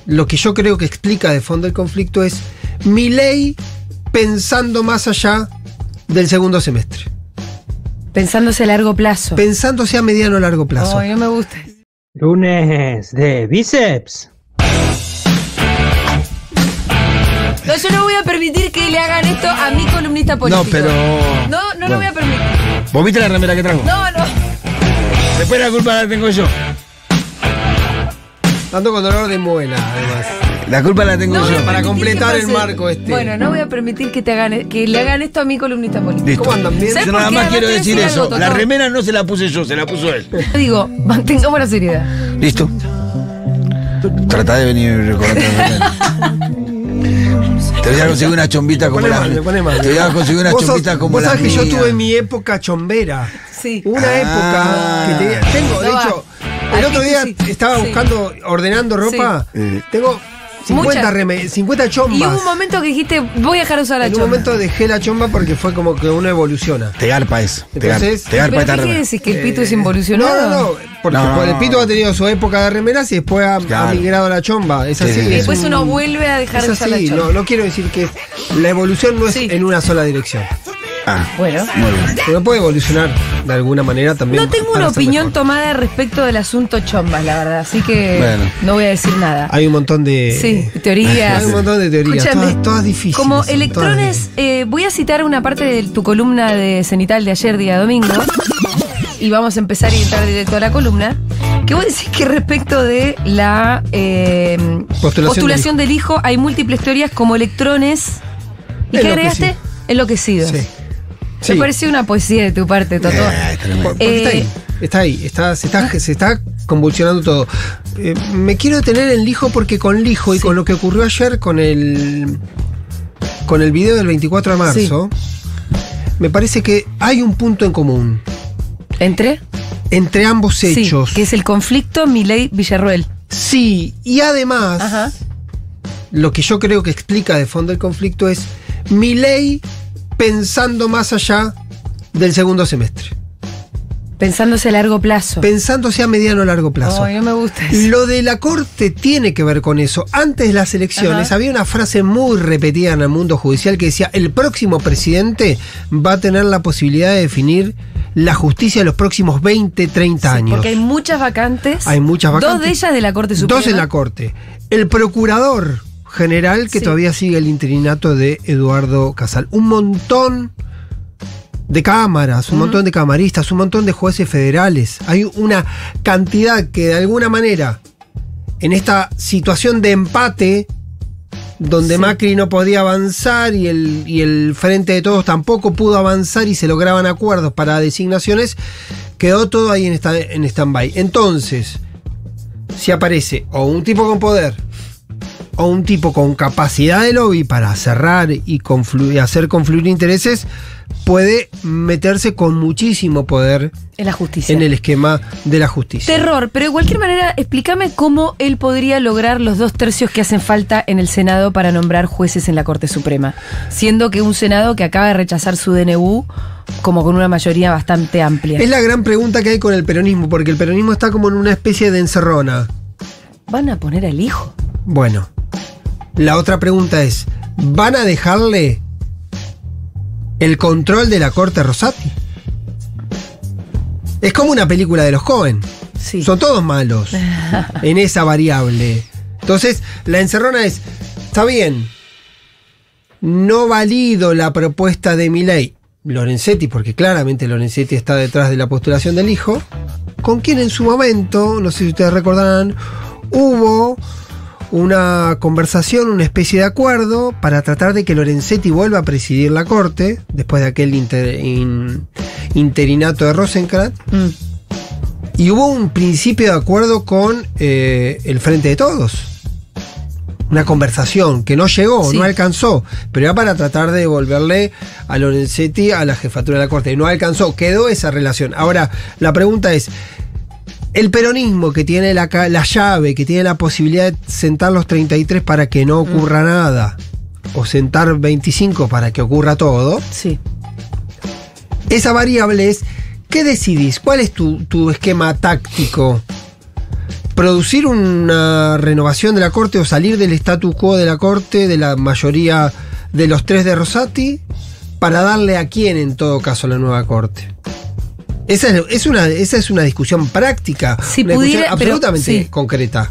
lo que yo creo que explica de fondo el conflicto es Milei pensando más allá del segundo semestre. Pensándose a largo plazo. Pensándose a mediano o largo plazo. Ay, no me gusta. Lunes de bíceps. No, yo no voy a permitir que le hagan esto a mi columnista político. No, pero... No lo voy a permitir. ¿Vos viste la remera que trajo? No. Después la culpa la tengo yo. Ando con dolor de muela, además. La culpa la tengo yo. Para completar el marco este. Bueno, no voy a permitir que le hagan esto a mi columnista político. Listo. ¿Cómo andan bien? ¿Sabes Yo por nada qué? más Además quiero te voy a decir algo, eso. Totó. La remera no se la puse yo, se la puso él. Digo, mantengamos la seriedad. Listo. Trata de venir recordando. Te voy a conseguir una chombita como la. Me pone mal. Te voy a conseguir una chombita como vos la. sabés que yo mía. tuve mi época chombera. Sí. Una época que tenía. Tengo, de No va. hecho, el otro día estaba Sí. buscando, ordenando ropa. Tengo 50 chombas. Y hubo un momento que dijiste, voy a dejar de usar la En chomba. un momento dejé la chomba porque fue como que uno evoluciona. Te garpa eso. Entonces- te garpa ¿Pero esta qué remera. decís? ¿Que el pito es involucionado? No. Porque No. el pito ha tenido su época de remeras y después ha Claro. migrado a la chomba. Es así. Sí, sí, sí. Y después es uno vuelve a dejar de es usar la así. chomba. No quiero decir que la evolución no es Sí. en una sola dirección. Ah, Bueno. muy bien. Pero puede evolucionar de alguna manera también. No tengo para una ser opinión mejor. tomada respecto del asunto chombas, la verdad. Así que Bueno. no voy a decir nada. Hay un montón de. Sí, teorías. Hay un montón de teorías. Escúchame, Todas difíciles. Como todas electrones, voy a citar una parte de tu columna de Cenital de ayer, día domingo. Y vamos a empezar y entrar directo a la columna. Que vos decís que respecto de la postulación del hijo hay múltiples teorías como electrones. ¿Y qué agregaste? Enloquecidos. Sí. Me pareció una poesía de tu parte, Totó. Porque está ahí. Se está convulsionando todo. Me quiero detener en Lijo porque con Lijo y con lo que ocurrió ayer con el video del 24 de marzo, me parece que hay un punto en común. ¿Entre ambos hechos. Sí, que es el conflicto Milei-Villarruel. Sí, y además, Ajá. lo que yo creo que explica de fondo el conflicto es Milei pensando más allá del segundo semestre. Pensándose a largo plazo. Pensándose a mediano o largo plazo. Ay, no me gusta eso. Lo de la corte tiene que ver con eso. Antes de las elecciones Ajá. había una frase muy repetida en el mundo judicial que decía: el próximo presidente va a tener la posibilidad de definir la justicia de los próximos 20, 30 años. Porque hay muchas vacantes. Hay muchas vacantes. Dos de ellas de la Corte Suprema. Dos en la corte. El procurador general, que todavía sigue el interinato de Eduardo Casal. Un montón de cámaras, un montón de camaristas, un montón de jueces federales. Hay una cantidad que de alguna manera, en esta situación de empate, donde Macri no podía avanzar y el Frente de Todos tampoco pudo avanzar y se lograban acuerdos para designaciones, quedó todo ahí en stand-by. Entonces, si aparece o un tipo con poder o un tipo con capacidad de lobby para cerrar y hacer confluir intereses, puede meterse con muchísimo poder en la justicia. En el esquema de la justicia. Terror, pero de cualquier manera, explícame cómo él podría lograr los 2/3 que hacen falta en el Senado para nombrar jueces en la Corte Suprema. Siendo que un Senado que acaba de rechazar su DNU como con una mayoría bastante amplia. Es la gran pregunta que hay con el peronismo, porque el peronismo está como en una especie de encerrona. ¿Van a poner al hijo? Bueno, la otra pregunta es, ¿van a dejarle el control de la Corte a Rosati? Es como una película de los Cohen. Sí. Son todos malos en esa variable. Entonces, la encerrona es, está bien, no valido la propuesta de Milei, Lorenzetti, porque claramente Lorenzetti está detrás de la postulación del hijo, con quien en su momento, no sé si ustedes recordarán, hubo una conversación, una especie de acuerdo para tratar de que Lorenzetti vuelva a presidir la Corte después de aquel interinato de Rosenkrantz. Y hubo un principio de acuerdo con el Frente de Todos. Una conversación que no llegó, no alcanzó, pero era para tratar de devolverle a Lorenzetti a la jefatura de la Corte. No alcanzó, quedó esa relación. Ahora, la pregunta es, el peronismo que tiene la llave, que tiene la posibilidad de sentar los 33 para que no ocurra nada, o sentar 25 para que ocurra todo, esa variable es, ¿qué decidís? ¿Cuál es tu esquema táctico? producir una renovación de la Corte o salir del status quo de la Corte, de la mayoría de los 3 de Rosati, para darle a quién en todo caso la nueva Corte. Esa es una discusión práctica, Si una pudiera, discusión absolutamente pero, sí. concreta.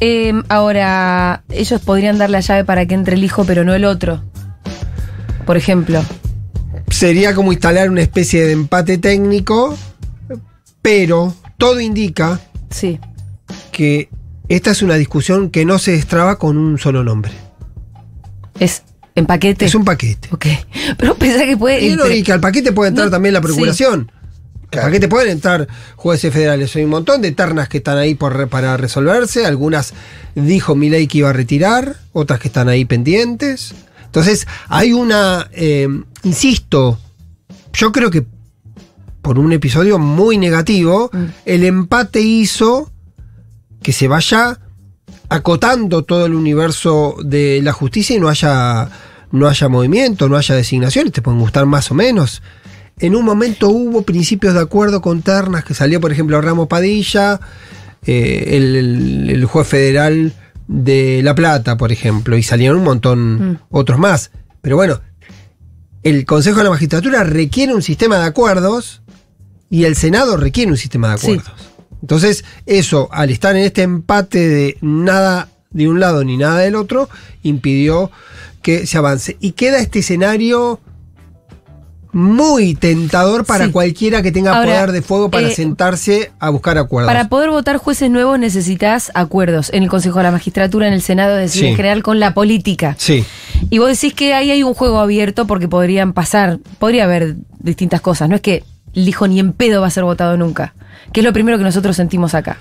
Ahora, ellos podrían dar la llave para que entre el hijo, pero no el otro. Por ejemplo. Sería como instalar una especie de empate técnico, pero todo indica Sí. que esta es una discusión que no se destraba con un solo nombre. Es en paquete. Es un paquete. Ok. Pero pensá que puede. Y que al paquete puede entrar No, también la procuración. Claro. Al paquete pueden entrar jueces federales. Hay un montón de ternas que están ahí para resolverse. Algunas dijo Milei que iba a retirar, otras que están ahí pendientes. Entonces, hay una. Insisto, yo creo que por un episodio muy negativo, el empate hizo que se vaya acotando todo el universo de la justicia y no haya movimiento, no haya designaciones, te pueden gustar más o menos. En un momento hubo principios de acuerdo con ternas, que salió por ejemplo Ramos Padilla, el juez federal de La Plata, por ejemplo, y salieron un montón otros más. Pero bueno, el Consejo de la Magistratura requiere un sistema de acuerdos y el Senado requiere un sistema de acuerdos. Sí. Entonces, eso, al estar en este empate de nada de un lado ni nada del otro, impidió que se avance. Y queda este escenario muy tentador para cualquiera que tenga poder de fuego para sentarse a buscar acuerdos. Para poder votar jueces nuevos necesitas acuerdos en el Consejo de la Magistratura, en el Senado, es decir, en general con la política. Sí. Y vos decís que ahí hay un juego abierto porque podría haber distintas cosas. No es que el hijo ni en pedo va a ser votado nunca, que es lo primero que nosotros sentimos acá.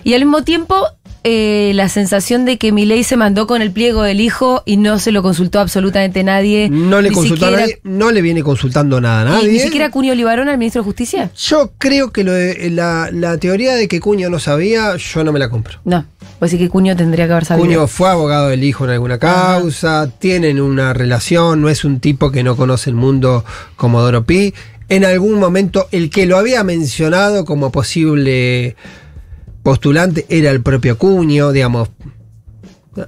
Y al mismo tiempo, la sensación de que Milei se mandó con el pliego del hijo y no se lo consultó absolutamente nadie. No le consultó a nadie, no le viene consultando nada a nadie. ¿Ni siquiera Cunio Libarón, al ministro de Justicia? Yo creo que la teoría de que Cunio no sabía, yo no me la compro. No, pues sí que Cunio tendría que haber sabido. Cunio fue abogado del hijo en alguna causa, tienen una relación, no es un tipo que no conoce el mundo como Doro Pi. En algún momento, el que lo había mencionado como posible postulante era el propio Cunio, digamos.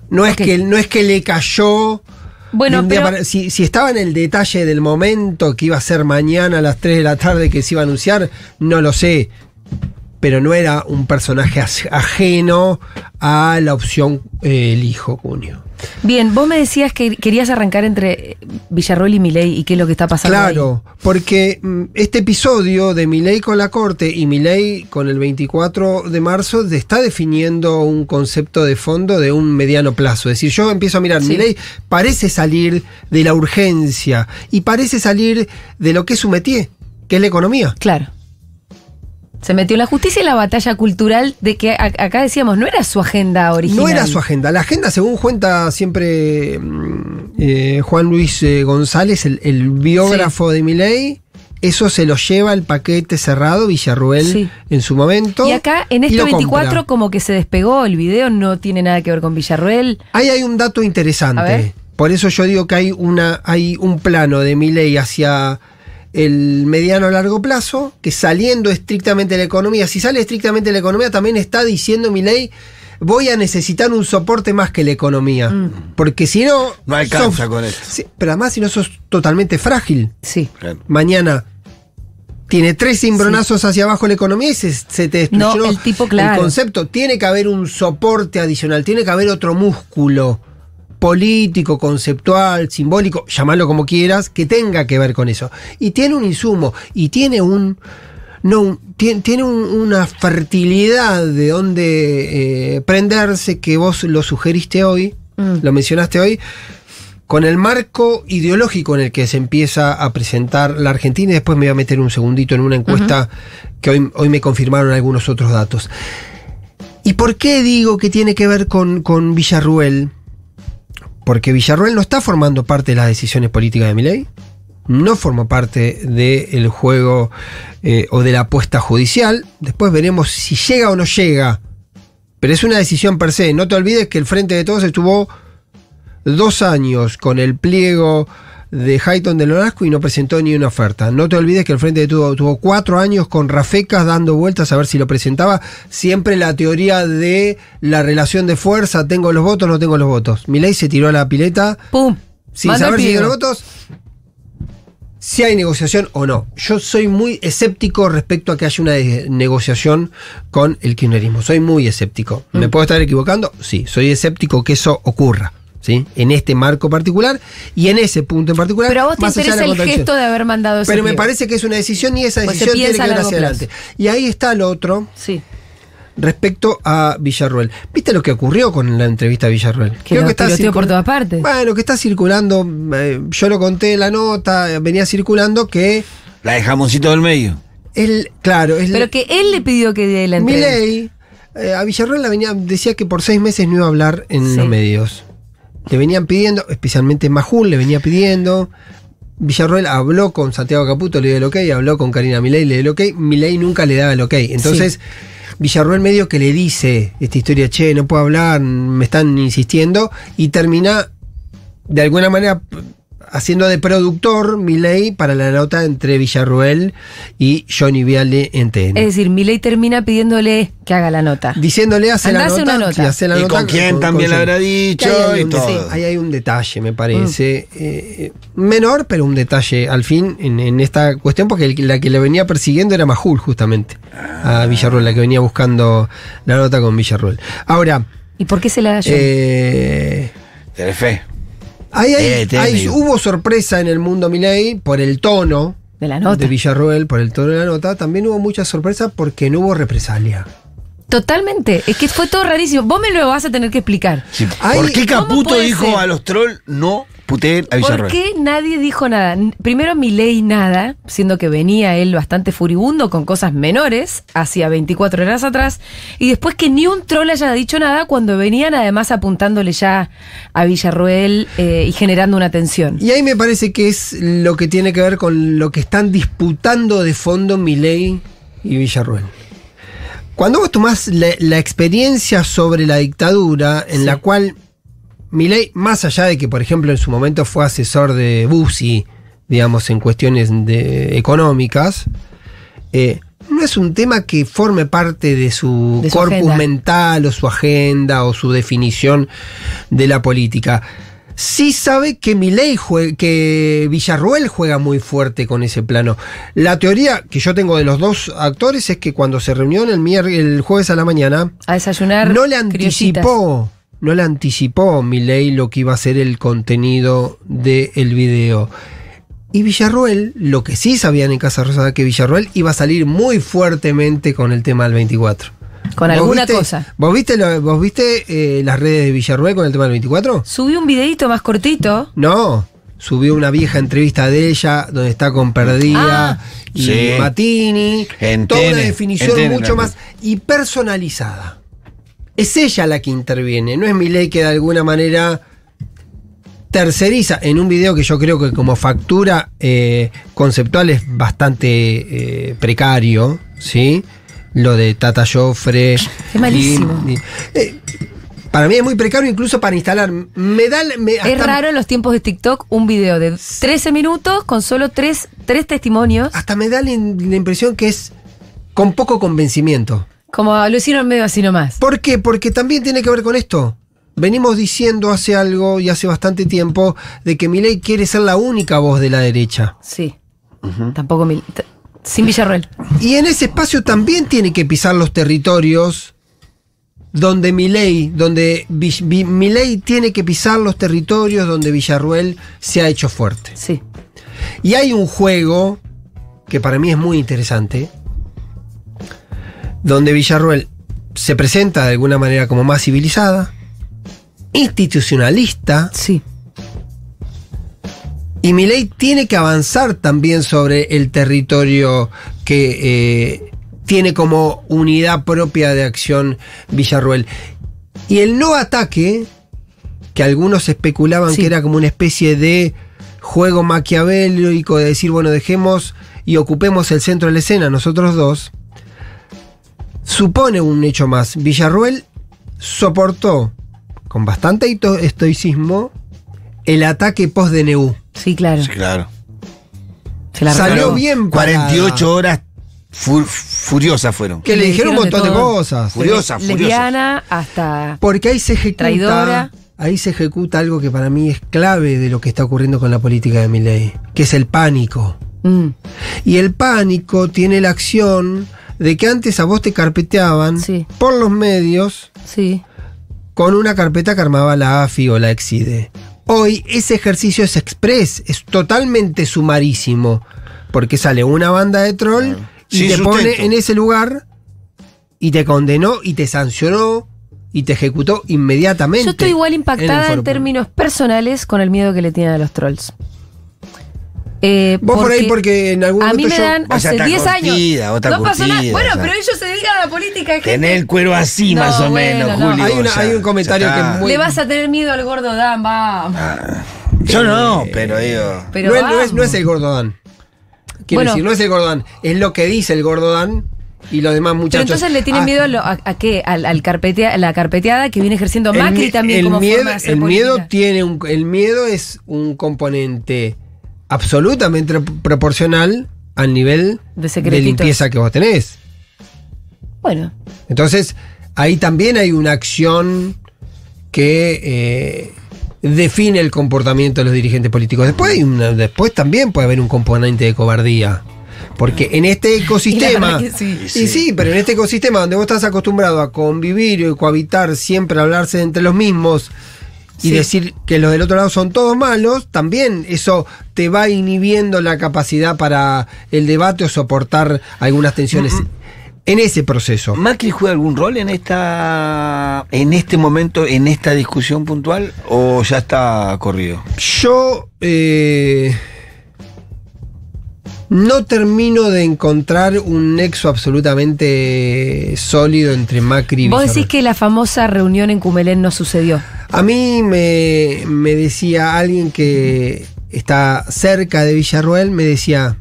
No es que le cayó. Bueno, pero si estaba en el detalle del momento que iba a ser mañana a las 3 de la tarde que se iba a anunciar, no lo sé. Pero no era un personaje ajeno a la opción el hijo Cunio. Bien, vos me decías que querías arrancar entre Villarruel y Milei y qué es lo que está pasando. Claro, ahí. Porque este episodio de Milei con la Corte y Milei con el 24 de marzo está definiendo un concepto de fondo de un mediano plazo. Es decir, yo empiezo a mirar, Milei parece salir de la urgencia y parece salir de lo que es su métier, que es la economía. Claro. Se metió en la justicia y la batalla cultural de que acá decíamos, no era su agenda original. No era su agenda. La agenda, según cuenta siempre Juan Luis González, el biógrafo de Milei, eso se lo lleva el paquete cerrado Villarruel en su momento. Y acá, en este 24, como que se despegó el video, no tiene nada que ver con Villarruel. Ahí hay un dato interesante. Por eso yo digo que hay un plano de Milei hacia el mediano a largo plazo, que saliendo estrictamente de la economía, si sale estrictamente de la economía, también está diciendo Milei, voy a necesitar un soporte más que la economía, porque si no... No alcanza con esto. Sí, pero además si no sos totalmente frágil. Sí. Mañana tiene 3 cimbronazos hacia abajo la economía y se te destruyó el tipo, claro. El concepto. Tiene que haber un soporte adicional, tiene que haber otro músculo político, conceptual, simbólico, llamarlo como quieras, que tenga que ver con eso. Y tiene un insumo, y tiene tiene una fertilidad de donde prenderse, que vos lo sugeriste hoy, lo mencionaste hoy, con el marco ideológico en el que se empieza a presentar la Argentina, y después me voy a meter un segundito en una encuesta que hoy me confirmaron algunos otros datos. ¿Y por qué digo que tiene que ver con Villarruel? Porque Villarruel no está formando parte de las decisiones políticas de Milei, no formó parte del juego o de la apuesta judicial. Después veremos si llega o no llega, pero es una decisión per se. No te olvides que el Frente de Todos estuvo 2 años con el pliego de Hayton de Nolasco y no presentó ni una oferta. No te olvides que el Frente tuvo 4 años con Rafecas dando vueltas a ver si lo presentaba. Siempre la teoría de la relación de fuerza, tengo los votos, no tengo los votos. Milei se tiró a la pileta. ¡Pum! Sin Manda saber si pido. tiene los votos, si hay negociación o no. Yo soy muy escéptico respecto a que haya una negociación con el kirchnerismo. Soy muy escéptico. ¿Me puedo estar equivocando? Sí, soy escéptico que eso ocurra, ¿sí? En este marco particular y en ese punto en particular. Pero a vos te más allá de interesa la el contradicción. gesto de haber mandado ese Pero me pliego. parece que es una decisión y esa Pues se decisión tiene piensa que a ir largo hacia plazo. adelante. Y ahí está lo otro. Sí. Respecto a Villarruel. ¿Viste lo que ocurrió con la entrevista a Villarruel? Que lo tiroteó por todas partes. Bueno, que está circulando, yo lo conté en la nota, venía circulando que La de jamoncito del medio. claro, Pero que él le pidió que dé la entrega. Milei a Villarruel decía que por 6 meses no iba a hablar en los medios. Le venían pidiendo, especialmente Majul le venía pidiendo. Villarruel habló con Santiago Caputo, le dio el ok, habló con Karina Milei, le dio el ok. Milei nunca le daba el ok. Entonces, Villarruel medio que le dice esta historia, che, no puedo hablar, me están insistiendo, y termina de alguna manera haciendo de productor Milei para la nota entre Villarruel y Johnny Viale en TN. Es decir, Milei termina pidiéndole que haga la nota. Diciéndole, hace Andá, la hace nota, una nota. sí, hace la Y nota con quién también le Johnny. habrá dicho Que ahí hay y un todo. detalle, ahí hay un detalle, me parece. Menor, pero un detalle al fin en esta cuestión, porque la que le venía persiguiendo era Majul, justamente. A Villarruel, la que venía buscando la nota con Villarruel. Ahora, ¿Y por qué se la da yo? Telefe. hubo sorpresa en el mundo Milei por el tono De la nota. de Villarruel, por el tono de la nota. También hubo mucha sorpresa porque no hubo represalia. Totalmente. Es que fue todo rarísimo. Vos me lo vas a tener que explicar. Sí, Ay, ¿por qué ¿cómo Caputo puede dijo ser? a los trolls no puteen a ¿Por Villarruel? qué nadie dijo nada? Primero Milei nada, siendo que venía él bastante furibundo con cosas menores, hacía 24 horas atrás, y después que ni un troll haya dicho nada cuando venían además apuntándole ya a Villarruel y generando una tensión. Y ahí me parece que es lo que tiene que ver con lo que están disputando de fondo Milei y Villarruel. Cuando vos tomás la experiencia sobre la dictadura, en la cual Milei, más allá de que, por ejemplo, en su momento fue asesor de Bussi, digamos, en cuestiones económicas, no es un tema que forme parte de su corpus agenda mental o su agenda o su definición de la política. Sí sabe que que Villarruel juega muy fuerte con ese plano. La teoría que yo tengo de los dos actores es que cuando se reunió el jueves a la mañana, A desayunar no le criollitas. anticipó Milei lo que iba a ser el contenido del video. Y Villarruel, lo que sí sabían en Casa Rosada, que Villarruel iba a salir muy fuertemente con el tema del 24. Con ¿Vos alguna viste- cosa. ¿Vos viste las redes de Villarruel con el tema del 24? Subí un videito más cortito. No, subió una vieja entrevista de ella donde está con Perdida y Sí. Matini. En Toda una TN, definición en TN mucho también. más y personalizada. Es ella la que interviene, no es Milei que de alguna manera terceriza en un video que yo creo que como factura conceptual es bastante precario, ¿sí? Lo de Tata Joffre. Es malísimo. Para mí es muy precario incluso para instalar. Es raro en los tiempos de TikTok un video de 13 minutos con solo tres testimonios. Hasta me da la impresión que es con poco convencimiento. Como lo hicieron medio así nomás. ¿Por qué? Porque también tiene que ver con esto. Venimos diciendo hace algo y hace bastante tiempo de que Milei quiere ser la única voz de la derecha. Sí. Tampoco sin Villarruel. Y en ese espacio también tiene que pisar los territorios donde Milei tiene que pisar los territorios donde Villarruel se ha hecho fuerte. Sí. Y hay un juego que para mí es muy interesante, donde Villarruel se presenta de alguna manera como más civilizada, institucionalista, Sí. y Milei tiene que avanzar también sobre el territorio que tiene como unidad propia de acción Villarruel. Y el no ataque, que algunos especulaban Sí. que era como una especie de juego maquiavélico de decir, bueno, dejemos y ocupemos el centro de la escena nosotros dos, supone un hecho más. Villarruel soportó con bastante estoicismo el ataque post-DNU. Sí, claro. Sí, claro. Se la Salió regaló. bien parada. 48 horas furiosas fueron. Que le dijeron un montón de todo. cosas. Furiosa, Lesbiana hasta Porque ahí se ejecuta. traidora. Ahí se ejecuta algo que para mí es clave de lo que está ocurriendo con la política de Milei, que es el pánico. Y el pánico tiene la acción de que antes a vos te carpeteaban Sí. por los medios Sí. con una carpeta que armaba la AFI o la EXIDE. Hoy ese ejercicio es express, es totalmente sumarísimo, porque sale una banda de troll y Sin te sustento. pone en ese lugar y te condenó y te sancionó y te ejecutó inmediatamente. Yo estoy igual el impactada foro en términos personales con el miedo que le tienen a los trolls. Vos por ahí porque en algún a momento mí me yo... dan Vos ya hace estás 10 años. curtida, vos estás No pasó nada. curtida, Bueno, ya. pero ellos se dedican a la política. Gente. Tenés el cuero así, No, más o bueno, menos, no. Julio. Hay un comentario ya que está. es muy- Le vas a tener miedo al gordo Dan, vamos. Yo no, pero digo. Pero no, vamos. no es el Gordodán. Quiero Bueno. decir, no es el Gordodán, es lo que dice el Gordodán y los demás Pero muchachos. entonces le tienen miedo a qué? La carpeteada que viene ejerciendo Macri también el como miedo, forma de hacer el miedo política. el miedo es un componente absolutamente proporcional al nivel De de secretitos. limpieza que vos tenés. Bueno, Entonces, ahí también hay una acción que define el comportamiento de los dirigentes políticos. Después también puede haber un componente de cobardía. Porque en este y la ecosistema. verdad que sí. Y sí, pero en este ecosistema donde vos estás acostumbrado a convivir y cohabitar, siempre hablarse entre los mismos y Sí. decir que los del otro lado son todos malos, también eso te va inhibiendo la capacidad para el debate o soportar algunas tensiones en ese proceso. ¿Macri juega algún rol en este momento, en esta discusión puntual, o ya está corrido? Yo no termino de encontrar un nexo absolutamente sólido entre Macri y vos Villarruel. decís que la famosa reunión en Cumelén no sucedió. A mí me decía alguien que está cerca de Villarruel, me decía,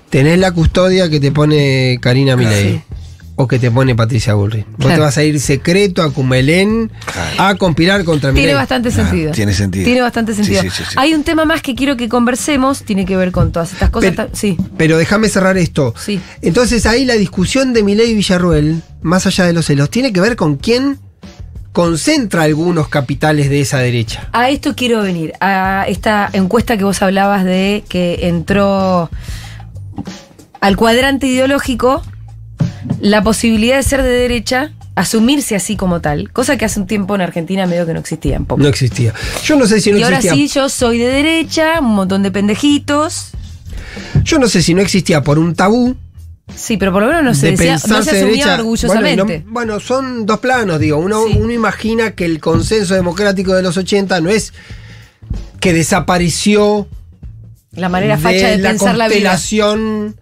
tenés la custodia que te pone Karina Milei. Sí. O que te pone Patricia Bullrich. Vos Claro. te vas a ir secreto a Cumelén a conspirar contra Milei. Tiene bastante sentido. tiene sentido. Tiene bastante Sí, sentido. sí. Hay un tema más que quiero que conversemos, tiene que ver con todas estas cosas. Sí, Pero déjame cerrar esto. sí. Entonces ahí la discusión de Milei y Villarruel, más allá de los celos, tiene que ver con quién concentra algunos capitales de esa derecha. A esto quiero venir, a esta encuesta que vos hablabas de que entró al cuadrante ideológico la posibilidad de ser de derecha, asumirse así como tal, cosa que hace un tiempo en Argentina medio que no existía un poco. No existía. Yo no sé si no y ahora existía. sí, yo soy de derecha, un montón de pendejitos. Yo no sé si no existía por un tabú Sí, pero por lo menos no se, de decía, no se pensarse asumía derecha. orgullosamente. Bueno, son dos planos, digo. Uno, Sí. uno imagina que el consenso democrático de los 80 no es que desapareció La manera facha de la pensar la vida. constelación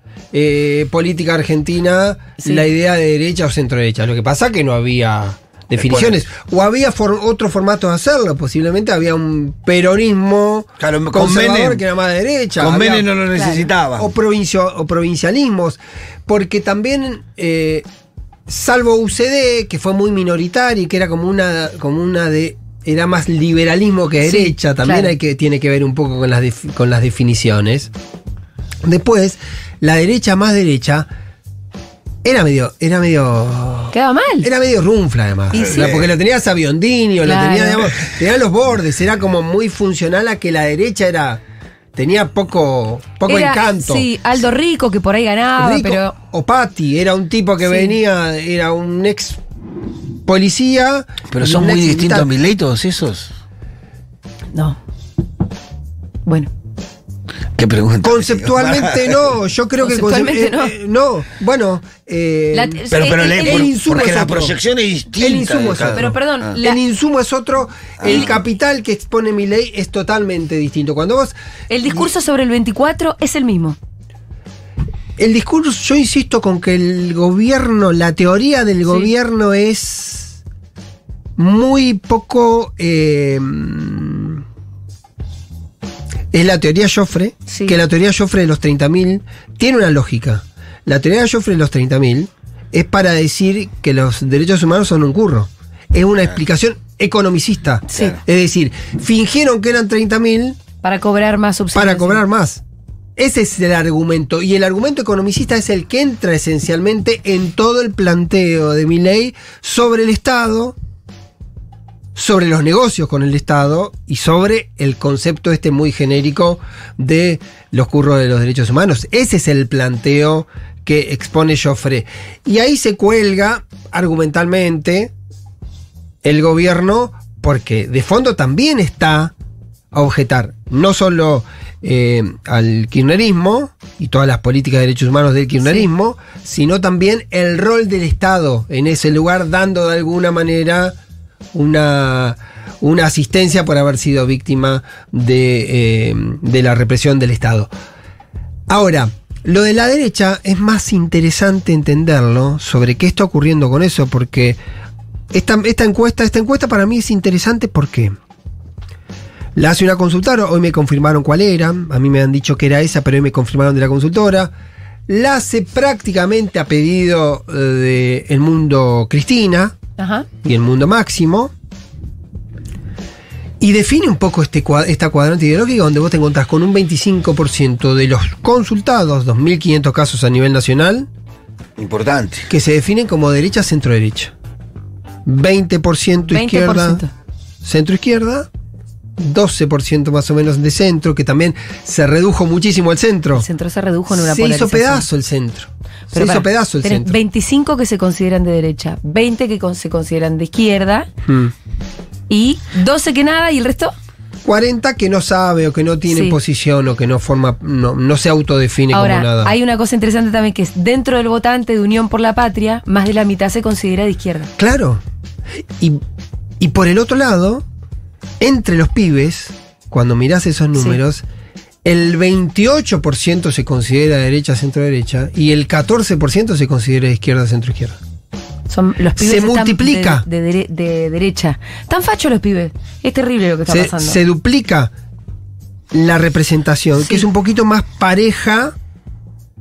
política argentina, Sí. la idea de derecha o centro derecha. Lo que pasa es que no había definiciones. O había otro formato de hacerlo. Posiblemente había un peronismo Claro, con conservador Menem- que era más de derecha. Con Había- Menem no lo necesitaba. o provincialismos. Porque también, salvo UCD, que fue muy minoritario y que era como una de. Era más liberalismo que Sí, derecha. También claro. tiene que ver un poco con las definiciones. Después, la derecha más derecha era medio. Quedaba mal. Era medio runfla, además. Y sí. Porque lo tenías a Biondini, o lo Claro. tenía, digamos, tenía los bordes, era como muy funcional a que la derecha tenía poco Era, encanto. Sí, Aldo Rico, que por ahí ganaba, Rico, pero. o Patti, era un tipo que Sí. venía, era un ex policía. Pero y son un muy ex distintos a militar. Milei todos esos. No. Bueno. ¿Qué pregunta? Conceptualmente no, yo creo que Conceptualmente no. Bueno, La- Pero el insumo porque es la otro. proyección es distinta. El insumo es claro. otro. Pero perdón, Ah. la- el insumo es otro, el capital que expone Milei es totalmente distinto. Cuando vos el discurso sobre el 24 es el mismo. el discurso, yo insisto con que el gobierno, la teoría del gobierno es muy poco. Es la teoría Joffre, Sí. que la teoría Joffre de los 30.000 tiene una lógica. La teoría Joffre de los 30.000 es para decir que los derechos humanos son un curro. Es una explicación economicista. Sí. Es decir, fingieron que eran 30.000 Para cobrar más subsidios. Para cobrar más. Ese es el argumento. Y el argumento economicista es el que entra esencialmente en todo el planteo de Milei sobre el Estado, sobre los negocios con el Estado y sobre el concepto este muy genérico de los curros de los derechos humanos. Ese es el planteo que expone Joffre. Y ahí se cuelga argumentalmente el gobierno, porque de fondo también está a objetar no solo al kirchnerismo y todas las políticas de derechos humanos del kirchnerismo, sino también el rol del Estado en ese lugar, dando de alguna manera una asistencia por haber sido víctima de la represión del Estado. Ahora, lo de la derecha es más interesante entenderlo sobre qué está ocurriendo con eso, porque esta encuesta para mí es interesante porque la hace una consultora, hoy me confirmaron cuál era, a mí me han dicho que era esa, pero hoy me confirmaron de la consultora. La hace prácticamente a pedido de El Mundo Cristina. Ajá. Y El Mundo Máximo. Y define un poco esta cuadrante ideológica donde vos te encontrás con un 25% de los consultados, 2.500 casos a nivel nacional. Importante. Que se definen como derecha, centro-derecha. 20% izquierda, centro-izquierda. 12% más o menos de centro, que también se redujo muchísimo el centro. El centro se redujo en una Se polarización. hizo pedazo el centro. Pero se hizo pedazo el tenés centro. 25 que se consideran de derecha, 20 que se consideran de izquierda y 12 que nada y el resto. 40 que no sabe o que no tiene Sí. posición o que no forma, no se autodefine Ahora, como nada. hay una cosa interesante también que es dentro del votante de Unión por la Patria, más de la mitad se considera de izquierda. Claro. Y por el otro lado, entre los pibes, cuando mirás esos números, el 28% se considera derecha, centro-derecha y el 14% se considera izquierda, centro-izquierda. Son los pibes Se están multiplica. de derecha. Tan fachos los pibes. Es terrible lo que está pasando. Se duplica la representación, Sí. que es un poquito más pareja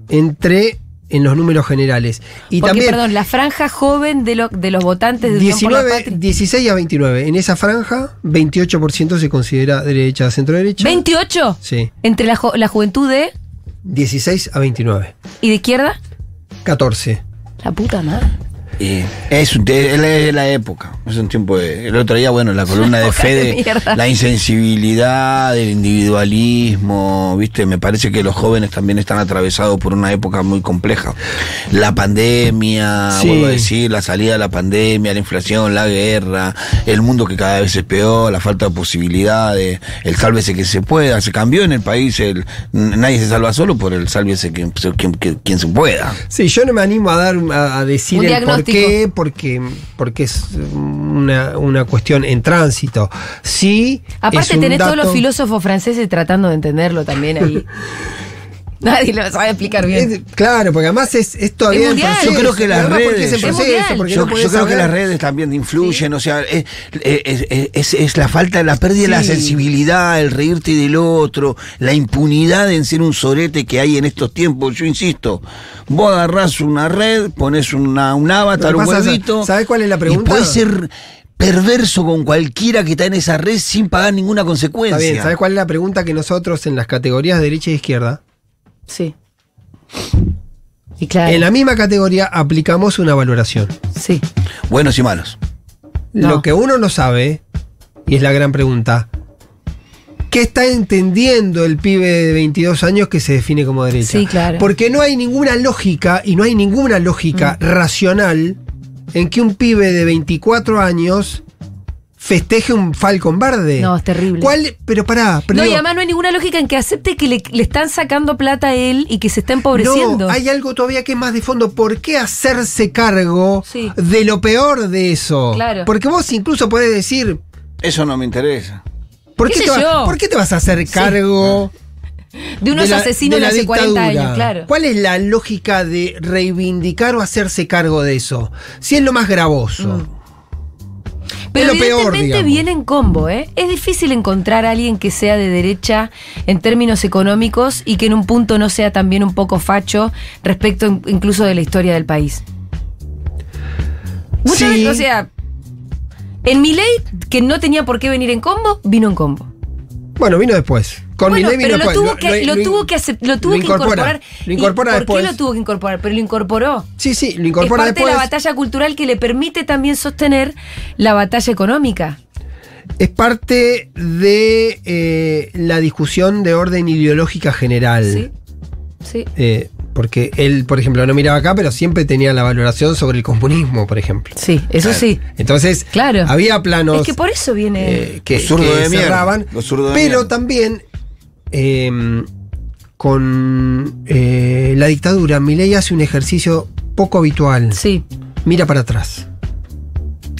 en los números generales. Y Porque, también perdón, la franja joven de los votantes de Unión por la Patria. 16 a 29. En esa franja, 28% se considera derecha, centro-derecha. ¿28? Sí. Entre la juventud de 16 a 29. y de izquierda. 14. La puta madre. Y es la época, es un tiempo el otro día, bueno, la columna de Época de Fede, mierda. la insensibilidad, el individualismo, viste, me parece que los jóvenes también están atravesados por una época muy compleja. La pandemia, Sí. vuelvo a decir, la salida de la pandemia, la inflación, la guerra, el mundo que cada vez es peor, la falta de posibilidades, el sálvese que se pueda, se cambió en el país, nadie se salva solo por el sálvese quien se pueda. Sí, yo no me animo a decir Un el por diagnóstico. qué, porque es una cuestión en tránsito. Sí. es Aparte un tenés todos los dato- filósofos franceses tratando de entenderlo también ahí. Nadie lo sabe explicar bien. Claro, porque además es todavía Es en mundial. proceso. Yo creo que las Además, porque redes- es en Es proceso, mundial. porque Yo, no podés yo creo que saber. las redes también influyen, o sea, es la falta de la pérdida de la Sí. sensibilidad, el reírte del otro, la impunidad en ser un sorete que hay en estos tiempos. Yo insisto, vos agarrás una red, pones un avatar, Lo un que pasa es, huevito. ¿sabés cuál es la Y pregunta? puedes ser perverso con cualquiera que está en esa red sin pagar ninguna consecuencia. Está bien, ¿sabes cuál es la pregunta que nosotros en las categorías de derecha e izquierda, Sí. Y claro. en la misma categoría aplicamos una valoración? Sí. Buenos y malos. No. Lo que uno no sabe, y es la gran pregunta, ¿qué está entendiendo el pibe de 22 años que se define como derecha? Sí, claro. Porque no hay ninguna lógica, y no hay ninguna lógica racional en que un pibe de 24 años festeje un Falcon Verde. No, es terrible. Pero pará. Pero No, y digo, además no hay ninguna lógica en que acepte que le están sacando plata a él y que se está empobreciendo. no, hay algo todavía que es más de fondo. ¿Por qué hacerse cargo Sí. de lo peor de eso? Claro. Porque vos incluso podés decir, Eso no me interesa. ¿por ¿Qué qué, sé yo? ¿por qué te vas a hacer cargo De unos asesinos de hace 40 dictadura? años, claro. ¿Cuál es la lógica de reivindicar o hacerse cargo de eso? Si es lo más gravoso. Pero es lo peor, evidentemente digamos. viene en combo, ¿eh? Es difícil encontrar a alguien que sea de derecha en términos económicos y que en un punto no sea también un poco facho respecto incluso de la historia del país. Muchas Sí. veces, o sea, en Milei, que no tenía por qué venir en combo, vino en combo. Bueno, vino después. Con Bueno, Milei vino pero después. lo tuvo que incorporar. Lo incorpora ¿Y después. ¿Por qué lo tuvo que incorporar? Pero lo incorporó. Sí, lo incorpora es parte después. de la batalla cultural que le permite también sostener la batalla económica. Es parte de la discusión de orden ideológica general. Sí. Porque él, por ejemplo, no miraba acá, pero siempre tenía la valoración sobre el comunismo, por ejemplo. Sí, eso sí. Entonces, Claro. había planos Es que por eso viene. que Los zurdos de mierda. cerraban, Los zurdos de pero mierda. también con la dictadura, Milei hace un ejercicio poco habitual. Sí. Mira para atrás.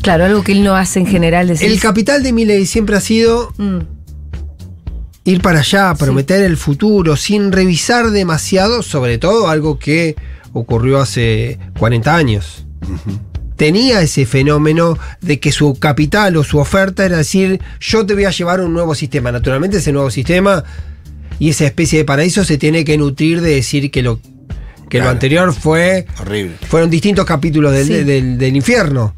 Claro, algo que él no hace en general. Decís, El capital de Milei siempre ha sido ir para allá, prometer el futuro, sin revisar demasiado, sobre todo algo que ocurrió hace 40 años. Tenía ese fenómeno de que su capital o su oferta era decir, yo te voy a llevar un nuevo sistema. Naturalmente ese nuevo sistema y esa especie de paraíso se tiene que nutrir de decir que lo anterior Horrible. fueron distintos capítulos del infierno.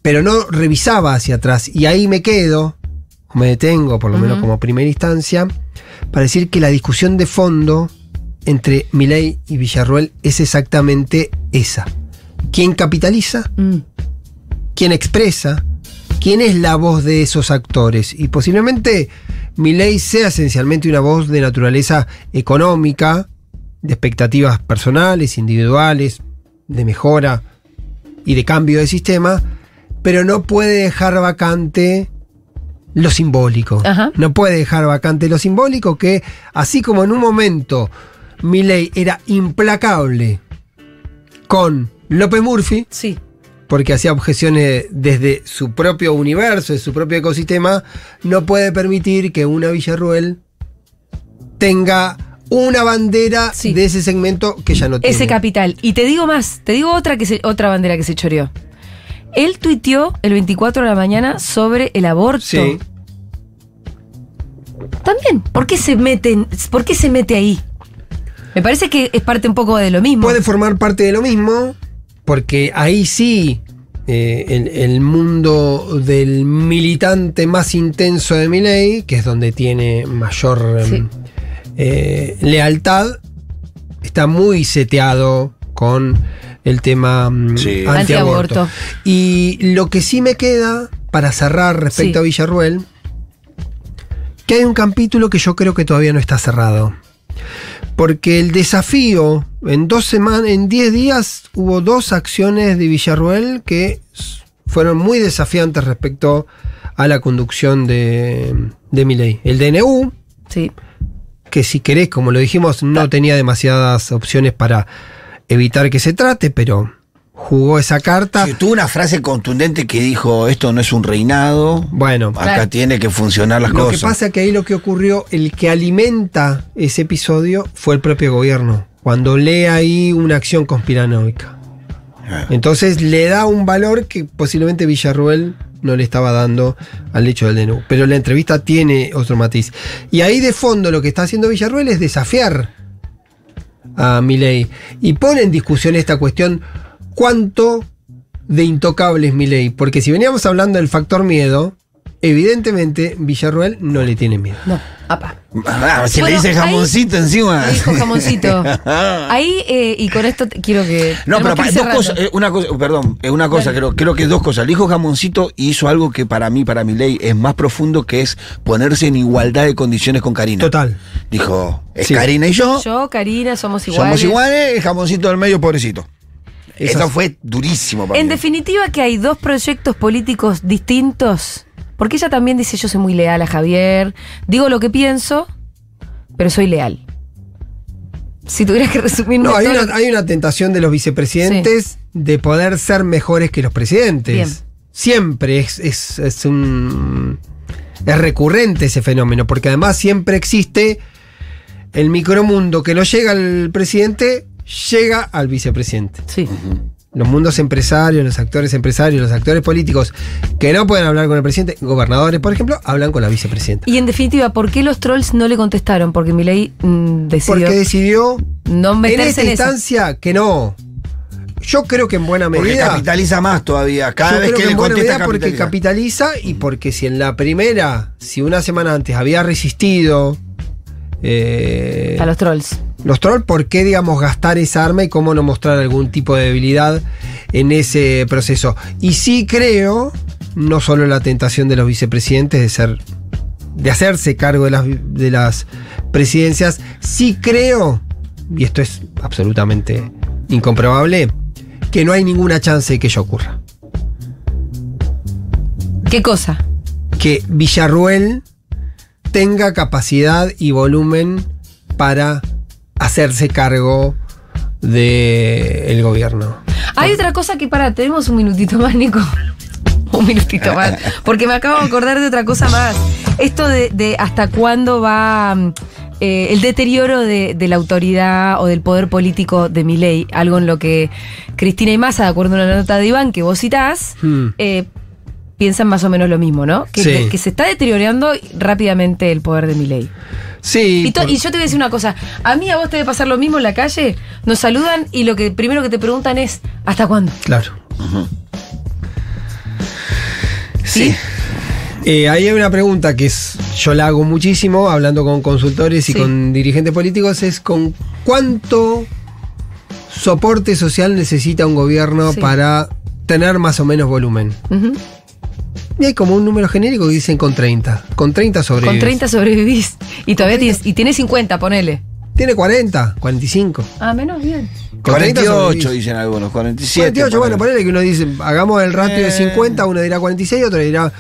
Pero no revisaba hacia atrás. Y ahí me quedo, o me detengo, por lo menos como primera instancia, para decir que la discusión de fondo entre Milei y Villarruel es exactamente esa. ¿Quién capitaliza? ¿Quién expresa? ¿Quién es la voz de esos actores? Y posiblemente Milei sea esencialmente una voz de naturaleza económica, de expectativas personales, individuales, de mejora y de cambio de sistema, pero no puede dejar vacante lo simbólico. Ajá. No puede dejar vacante lo simbólico, que así como en un momento Milei era implacable con López Murphy, Sí. porque hacía objeciones desde su propio universo, de su propio ecosistema, no puede permitir que una Villarruel tenga una bandera Sí. de ese segmento que ya no tiene. Ese capital. Y te digo más, te digo otra bandera que se choreó. Él tuiteó el 24 de la mañana sobre el aborto. Sí. También, ¿por qué se mete ahí? Me parece que es parte un poco de lo mismo. Puede formar parte de lo mismo, porque ahí sí el mundo del militante más intenso de Milei, que es donde tiene mayor Sí. lealtad, está muy seteado con el tema Sí. antiaborto. Antiaborto. Y lo que sí me queda para cerrar respecto Sí. a Villarruel, que hay un capítulo que yo creo que todavía no está cerrado. Porque el desafío, en 10 días hubo 2 acciones de Villarruel que fueron muy desafiantes respecto a la conducción de Milei. El DNU, Sí. que si querés, como lo dijimos, no tenía demasiadas opciones para evitar que se trate, pero jugó esa carta. Sí, tuvo una frase contundente que dijo, esto no es un reinado, Bueno, acá Claro. tiene que funcionar las lo cosas. que pasa es que ahí lo que ocurrió, el que alimenta ese episodio fue el propio gobierno, cuando lee ahí una acción conspiranoica. Entonces le da un valor que posiblemente Villarruel no le estaba dando al hecho del DNU. Pero la entrevista tiene otro matiz. Y ahí de fondo lo que está haciendo Villarruel es desafiar a Milei. Y pone en discusión esta cuestión, ¿cuánto de intocable es Milei? Porque si veníamos hablando del factor miedo, evidentemente Villarruel no le tiene miedo. No, apa. Ah, si Bueno, le dice jamoncito encima. Le dijo jamoncito. Ahí, y con esto quiero que. No, pero tenemos que ir dos cerrando. cosas, una cosa, Dale. creo que 2 cosas. Le dijo jamoncito y hizo algo que para Milei es más profundo, que es ponerse en igualdad de condiciones con Karina. Total. Dijo, es Sí. Karina y yo, Yo, Karina, somos iguales. somos iguales, el jamoncito del medio, pobrecito. Eso Eso fue durísimo para En mí. definitiva, que hay 2 proyectos políticos distintos. Porque ella también dice: yo soy muy leal a Javier, digo lo que pienso, pero soy leal. Si tuvieras que resumir. No, hay una tentación de los vicepresidentes de poder ser mejores que los presidentes. Bien. Siempre es recurrente ese fenómeno, porque además siempre existe el micromundo que no llega al presidente, llega al vicepresidente. Sí. Los mundos empresarios, los actores empresarios, los actores políticos que no pueden hablar con el presidente, gobernadores, por ejemplo, hablan con la vicepresidenta. Y en definitiva, ¿por qué los trolls no le contestaron? Porque Milei decidió Porque decidió no en meterse esta en esa. instancia que no. Yo creo que en buena Porque medida. capitaliza más todavía. Cada Yo vez creo que que le en buena contesta medida porque capitaliza y porque si en la primera, si una semana antes había resistido A los trolls. los trolls, ¿por qué, digamos, gastar esa arma y cómo no mostrar algún tipo de debilidad en ese proceso? Y sí creo, no solo la tentación de los vicepresidentes de hacerse cargo de las presidencias, sí creo, y esto es absolutamente incomprobable, que no hay ninguna chance de que ello ocurra. ¿Qué cosa? Que Villarruel tenga capacidad y volumen para hacerse cargo del gobierno. Hay otra cosa que tenemos un minutito más, Nico. Un minutito más. Porque me acabo de acordar de otra cosa más. Esto de hasta cuándo va el deterioro de la autoridad o del poder político de Milei. Algo en lo que Cristina y Massa, de acuerdo a una nota de Iván que vos citás, piensan más o menos lo mismo, ¿no? Que se está deteriorando rápidamente el poder de Milei. Sí. Y yo te voy a decir una cosa. A mí, a vos te debe pasar lo mismo en la calle. Nos saludan y lo que primero que te preguntan es ¿hasta cuándo? Claro. ¿Sí? Ahí hay una pregunta que yo la hago muchísimo, hablando con consultores y Sí. con dirigentes políticos, es ¿con cuánto soporte social necesita un gobierno Sí. para tener más o menos volumen? Ujú. Y hay como un número genérico que dicen con 30. Con 30 sobrevives. Con 30 sobrevivís. Y todavía tienes 50, ponele. Tiene 40, 45. Ah, menos bien. Con 30 48 sobrevivís. dicen algunos, 47. 48, bueno, ponele que uno dice, hagamos el ratio de Eh. 50, uno dirá 46, otro dirá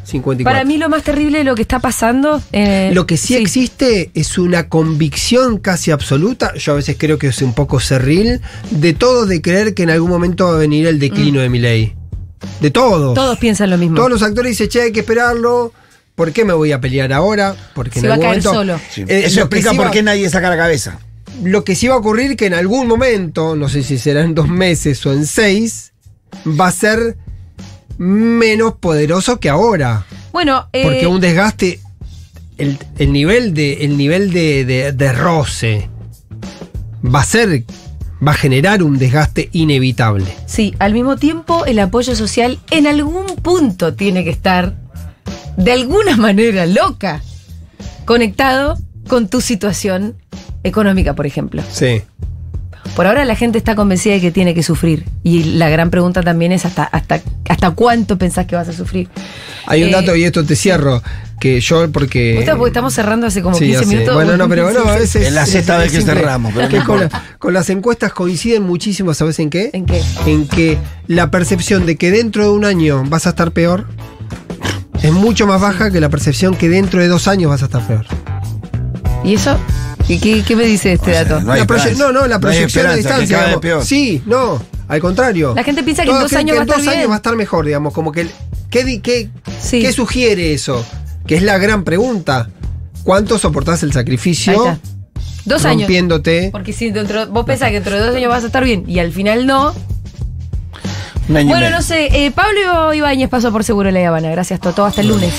54. Para mí lo más terrible de lo que está pasando... Lo que sí existe es una convicción casi absoluta, yo a veces creo que es un poco cerril, de todos de creer que en algún momento va a venir el declino de Milei. De todos. Todos piensan lo mismo. Todos los actores dicen, che, hay que esperarlo. ¿Por qué me voy a pelear ahora? Porque Se en va a algún caer momento, solo. Sí. lo Eso que explica sí por va- qué nadie saca la cabeza. Lo que sí va a ocurrir que en algún momento, no sé si será en 2 meses o en 6, va a ser menos poderoso que ahora. Bueno, Porque un desgaste, el nivel de roce va a generar un desgaste inevitable. sí, al mismo tiempo el apoyo social en algún punto tiene que estar, de alguna manera loca, conectado con tu situación económica, por ejemplo. Sí. Por ahora la gente está convencida de que tiene que sufrir. Y la gran pregunta también es hasta cuánto pensás que vas a sufrir. Hay un dato, y esto te cierro, que yo porque... Porque estamos cerrando hace como Sí, 15 ya sé. minutos. Bueno, no, pero no, a veces... Es la sexta vez que increíble. cerramos, pero Que no con, importa. con las encuestas coinciden muchísimo, ¿sabes en qué? ¿En qué? En que la percepción de que dentro de un año vas a estar peor es mucho más baja que la percepción que dentro de 2 años vas a estar peor. ¿Y eso? ¿Qué me dice este O sea, dato? no hay La esperanza. la No hay proyección de esperanza, que distancia. cada vez digamos. peor. Sí, no, al contrario. La gente piensa que en Todos 2 creen años va a en estar 2 años bien. va a estar mejor, digamos, como que... Sí. ¿Qué sugiere eso? Que es la gran pregunta. ¿Cuánto soportás el Ahí sacrificio está. 2 años. rompiéndote? Porque si vos pensás que dentro de 2 años vas a estar bien y al final no. Un año y Bueno, medio. no sé. Pablo Ibáñez pasó por Seguro La Habana. Gracias, Toto. Hasta el lunes.